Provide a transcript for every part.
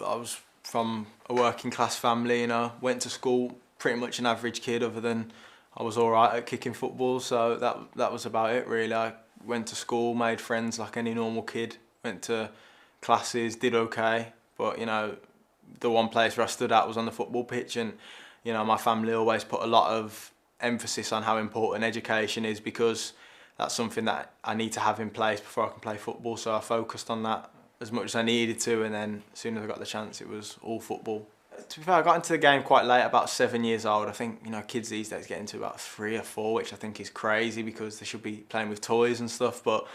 I was from a working class family, you know, went to school, pretty much an average kid other than I was alright at kicking football, so that was about it really. I went to school, made friends like any normal kid, went to classes, did okay, but you know, the one place where I stood out was on the football pitch, and you know, my family always put a lot of emphasis on how important education is because that's something that I need to have in place before I can play football, so I focused on that as much as I needed to, and then as soon as I got the chance it was all football. To be fair, I got into the game quite late, about 7 years old. I think, you know, kids these days get into about 3 or 4, which I think is crazy because they should be playing with toys and stuff, but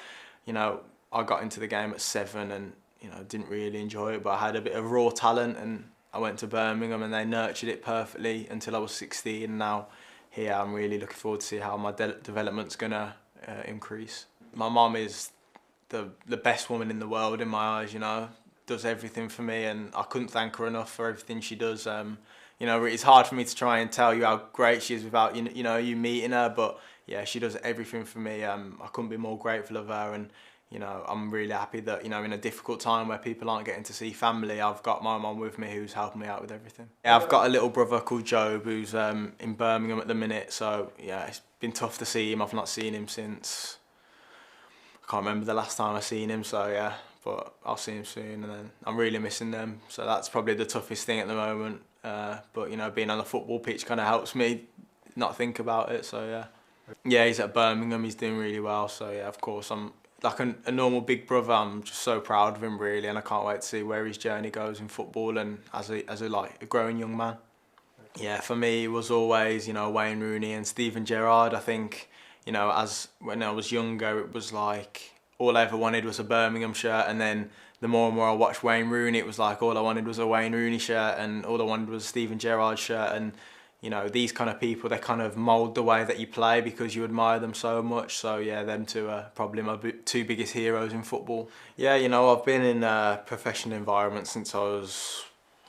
you know, I got into the game at 7 and you know, didn't really enjoy it, but I had a bit of raw talent and I went to Birmingham and they nurtured it perfectly until I was 16, and now here I'm really looking forward to see how my development's gonna increase. My mum is the best woman in the world in my eyes, you know, does everything for me, and I couldn't thank her enough for everything she does. You know, it's hard for me to try and tell you how great she is without you know, you meeting her, but yeah, she does everything for me. I couldn't be more grateful of her, and you know, I'm really happy that, you know, in a difficult time where people aren't getting to see family, I've got my mum with me who's helping me out with everything. Yeah, I've got a little brother called Job who's in Birmingham at the minute, so yeah, it's been tough to see him. I've not seen him since, I can't remember the last time I seen him, so yeah, but I'll see him soon, and then I'm really missing them, so that's probably the toughest thing at the moment. But you know, being on the football pitch kind of helps me not think about it, so yeah. Yeah, he's at Birmingham, he's doing really well, so yeah, of course, I'm like a normal big brother. I'm just so proud of him really, and I can't wait to see where his journey goes in football and as a like a growing young man. Yeah, for me it was always, you know, Wayne Rooney and Steven Gerrard. I think, you know, as when I was younger, it was like all I ever wanted was a Birmingham shirt, and then the more and more I watched Wayne Rooney, it was like all I wanted was a Wayne Rooney shirt, and all I wanted was a Steven Gerrard shirt. And you know, these kind of people, they kind of mould the way that you play because you admire them so much. So yeah, them two are probably my two biggest heroes in football. Yeah, you know, I've been in a professional environment since I was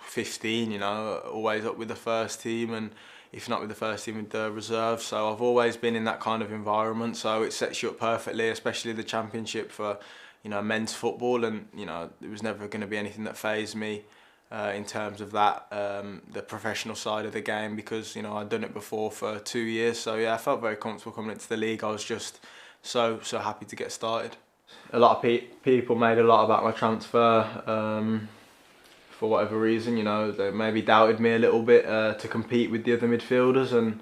15, you know, always up with the first team, and if not with the first team, with the reserve. So I've always been in that kind of environment, so it sets you up perfectly, especially the championship for, you know, men's football, and you know, there was never going to be anything that fazed me in terms of that, the professional side of the game, because you know, I'd done it before for 2 years, so yeah, I felt very comfortable coming into the league. I was just so happy to get started. A lot of people made a lot about my transfer, for whatever reason, you know, they maybe doubted me a little bit to compete with the other midfielders, and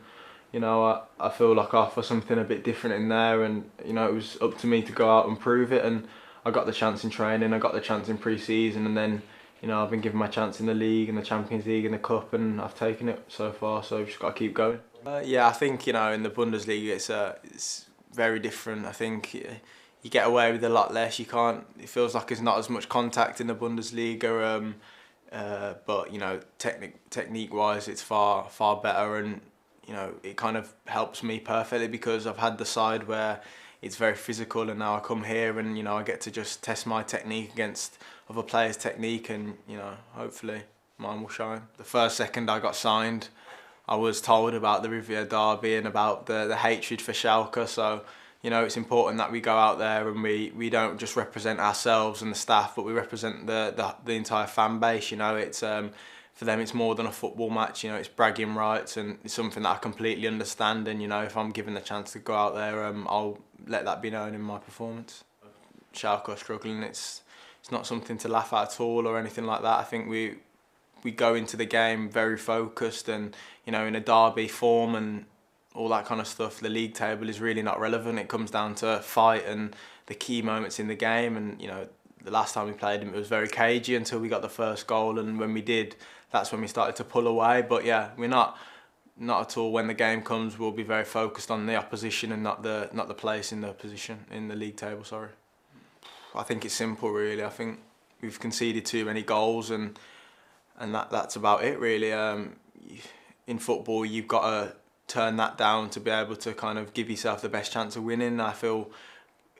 you know, I feel like I offer something a bit different in there, and you know, it was up to me to go out and prove it, and I got the chance in training, I got the chance in pre-season, and then you know, I've been given my chance in the league, in the Champions League, in the Cup, and I've taken it so far, so I've just got to keep going. Yeah, I think, you know, in the Bundesliga it's very different. I think you get away with a lot less. You can't, it feels like there's not as much contact in the Bundesliga, but you know, technique wise it's far better, and you know, it kind of helps me perfectly because I've had the side where it's very physical, and now I come here and you know, I get to just test my technique against other players' technique, and you know, hopefully mine will shine. The first second I got signed, I was told about the Riviera derby and about the hatred for Schalke, so you know, it's important that we go out there and we don't just represent ourselves and the staff, but we represent the entire fan base. You know, it's for them it's more than a football match, you know, it's bragging rights, and it's something that I completely understand, and you know, if I'm given the chance to go out there, I'll let that be known in my performance. Schalke are struggling, it's not something to laugh at all or anything like that. I think we go into the game very focused, and you know, in a derby form and all that kind of stuff, the league table is really not relevant. It comes down to fight and the key moments in the game, and you know, the last time we played them it was very cagey until we got the first goal, and when we did, that's when we started to pull away. But yeah, we're not at all. When the game comes, we'll be very focused on the opposition and not the place in the position in the league table, sorry. I think it's simple really. I think we've conceded too many goals, and that's about it really. In football you've got to turn that down to be able to kind of give yourself the best chance of winning. I feel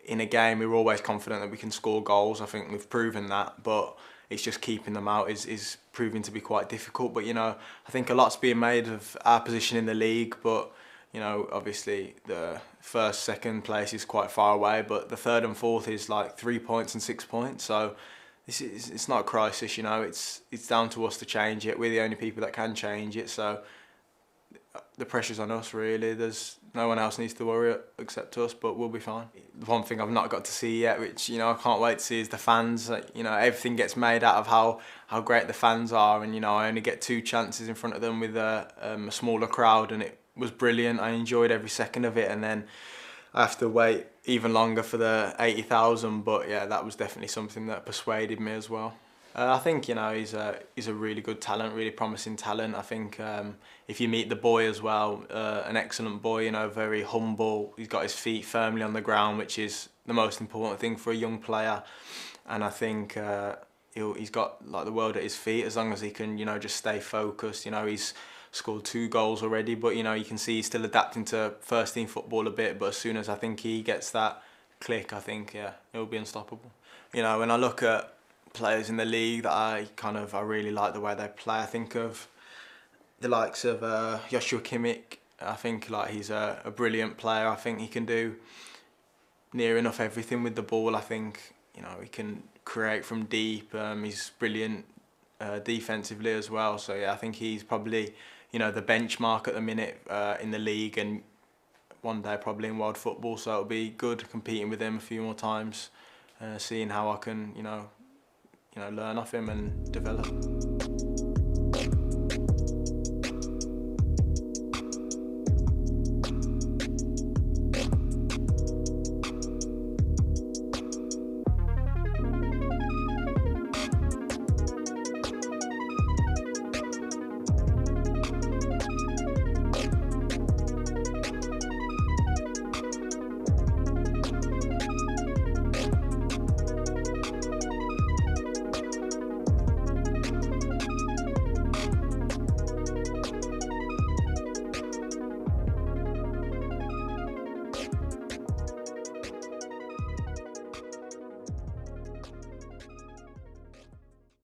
in a game we're always confident that we can score goals. I think we've proven that, but it's just keeping them out is proving to be quite difficult. But you know, I think a lot's being made of our position in the league, but you know, obviously the first, second place is quite far away, but the third and fourth is like 3 points and 6 points. So it's not a crisis, you know. It's down to us to change it. We're the only people that can change it. So the pressure's on us, really. There's no one else needs to worry except us, but we'll be fine. The one thing I've not got to see yet, which, you know, I can't wait to see, is the fans. You know, everything gets made out of how great the fans are, and, you know, I only get 2 chances in front of them with a smaller crowd, and it was brilliant. I enjoyed every second of it, and then I have to wait even longer for the 80,000. But yeah, that was definitely something that persuaded me as well. I think, you know, he's a really good talent, really promising talent. I think if you meet the boy as well, an excellent boy, you know, very humble. He's got his feet firmly on the ground, which is the most important thing for a young player. And I think he's got like the world at his feet, as long as he can, you know, just stay focused. You know, he's scored 2 goals already, but, you know, you can see he's still adapting to first team football a bit. But as soon as I think he gets that click, I think, yeah, he'll be unstoppable. You know, when I look at players in the league that I really like the way they play, I think of the likes of Joshua Kimmich. I think like he's a brilliant player. I think he can do near enough everything with the ball. I think, you know, he can create from deep. He's brilliant defensively as well. So yeah, I think he's probably, you know, the benchmark at the minute in the league, and one day probably in world football. So it'll be good competing with him a few more times, seeing how I can, you know, learn off him and develop.